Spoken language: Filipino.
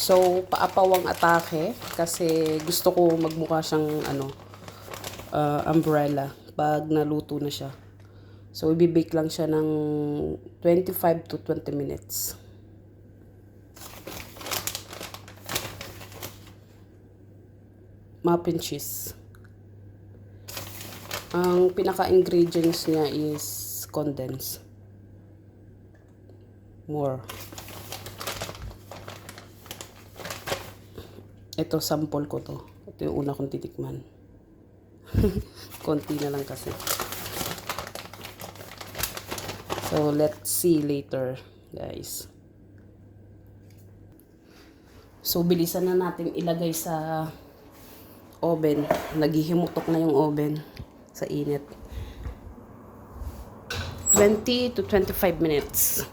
So, paapawang atake kasi gusto ko magmukha siyang umbrella pag naluto na siya. So, ibibake lang siya ng 25 to 20 minutes. Muffin cheese. Ang pinaka-ingredients niya is condensed. More. Ito, sample ko to. Ito yung una kong titikman. Konti na lang kasi. So, let's see later, guys. So, bilisan na natin ilagay sa oven. Naghihimutok na yung oven sa init. 20 to 25 minutes.